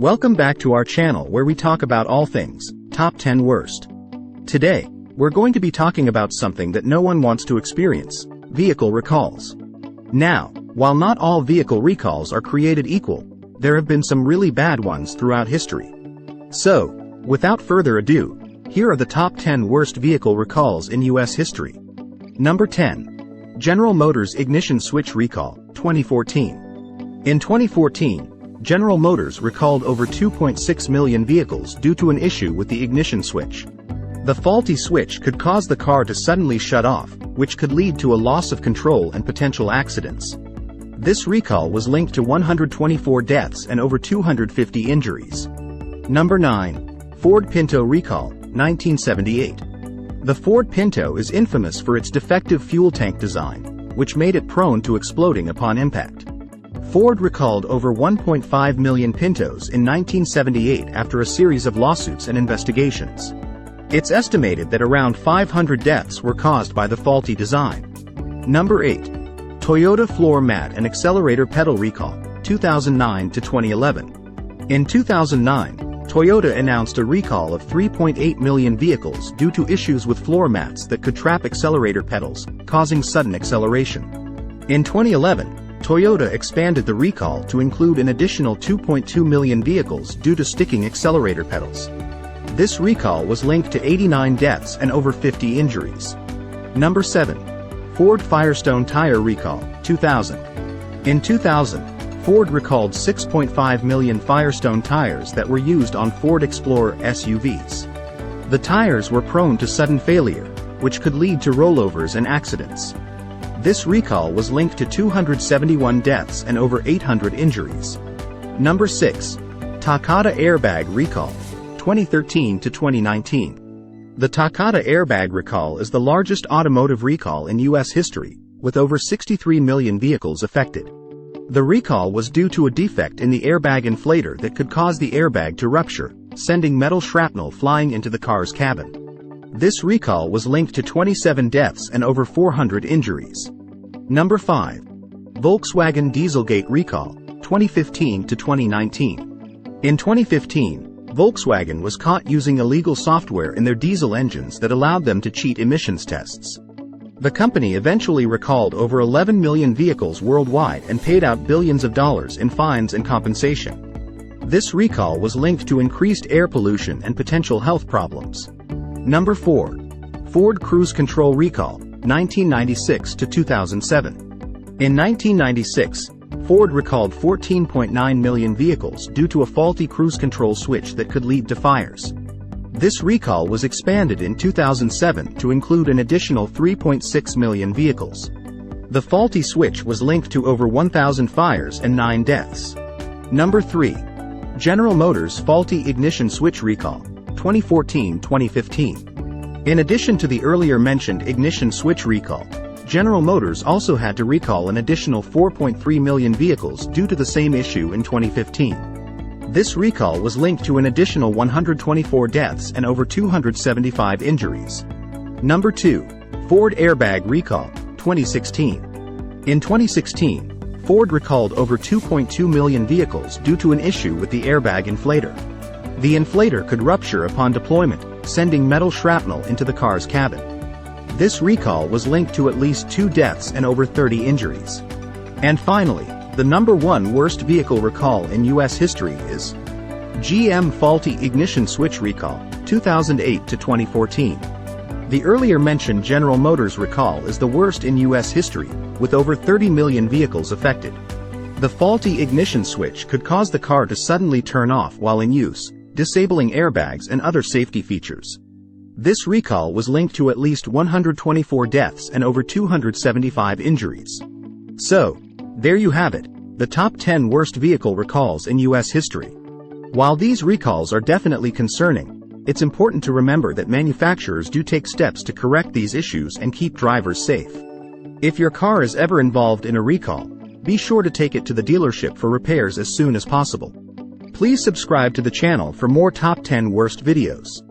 Welcome back to our channel where we talk about all things top 10 worst. Today, we're going to be talking about something that no one wants to experience: vehicle recalls. Now, while not all vehicle recalls are created equal, there have been some really bad ones throughout history. So, without further ado, here are the top 10 worst vehicle recalls in US history. Number 10. General Motors Ignition Switch Recall, 2014. In 2014, General Motors recalled over 2.6 million vehicles due to an issue with the ignition switch. The faulty switch could cause the car to suddenly shut off, which could lead to a loss of control and potential accidents. This recall was linked to 124 deaths and over 250 injuries. Number 9. Ford Pinto Recall, 1978. The Ford Pinto is infamous for its defective fuel tank design, which made it prone to exploding upon impact. Ford recalled over 1.5 million Pintos in 1978 after a series of lawsuits and investigations. It's estimated that around 500 deaths were caused by the faulty design. Number 8. Toyota Floor Mat and Accelerator Pedal Recall, 2009 to 2011. In 2009, Toyota announced a recall of 3.8 million vehicles due to issues with floor mats that could trap accelerator pedals, causing sudden acceleration. In 2011, Toyota expanded the recall to include an additional 2.2 million vehicles due to sticking accelerator pedals. This recall was linked to 89 deaths and over 50 injuries. Number 7. Ford Firestone Tire Recall, 2000. In 2000, Ford recalled 6.5 million Firestone tires that were used on Ford Explorer SUVs. The tires were prone to sudden failure, which could lead to rollovers and accidents. This recall was linked to 271 deaths and over 800 injuries. Number 6. Takata Airbag Recall, 2013 to 2019. The Takata Airbag recall is the largest automotive recall in US history, with over 63 million vehicles affected. The recall was due to a defect in the airbag inflator that could cause the airbag to rupture, sending metal shrapnel flying into the car's cabin. This recall was linked to 27 deaths and over 400 injuries. Number 5. Volkswagen Dieselgate Recall, 2015 to 2019. In 2015, Volkswagen was caught using illegal software in their diesel engines that allowed them to cheat emissions tests. The company eventually recalled over 11 million vehicles worldwide and paid out billions of dollars in fines and compensation. This recall was linked to increased air pollution and potential health problems. Number 4. Ford Cruise Control Recall, 1996 to 2007. In 1996, Ford recalled 14.9 million vehicles due to a faulty cruise control switch that could lead to fires. This recall was expanded in 2007 to include an additional 3.6 million vehicles. The faulty switch was linked to over 1,000 fires and 9 deaths. Number 3. General Motors Faulty Ignition Switch Recall, 2014-2015. In addition to the earlier mentioned ignition switch recall, General Motors also had to recall an additional 4.3 million vehicles due to the same issue in 2015. This recall was linked to an additional 124 deaths and over 275 injuries. Number 2. Ford Airbag Recall, 2016. In 2016, Ford recalled over 2.2 million vehicles due to an issue with the airbag inflator. The inflator could rupture upon deployment, sending metal shrapnel into the car's cabin. This recall was linked to at least 2 deaths and over 30 injuries. And finally, the number 1 worst vehicle recall in US history is GM Faulty Ignition Switch Recall, 2008 to 2014. The earlier mentioned General Motors recall is the worst in US history, with over 30 million vehicles affected. The faulty ignition switch could cause the car to suddenly turn off while in use, disabling airbags and other safety features. This recall was linked to at least 124 deaths and over 275 injuries. So, there you have it, the top 10 worst vehicle recalls in US history. While these recalls are definitely concerning, it's important to remember that manufacturers do take steps to correct these issues and keep drivers safe. If your car is ever involved in a recall, be sure to take it to the dealership for repairs as soon as possible. Please subscribe to the channel for more top 10 worst videos.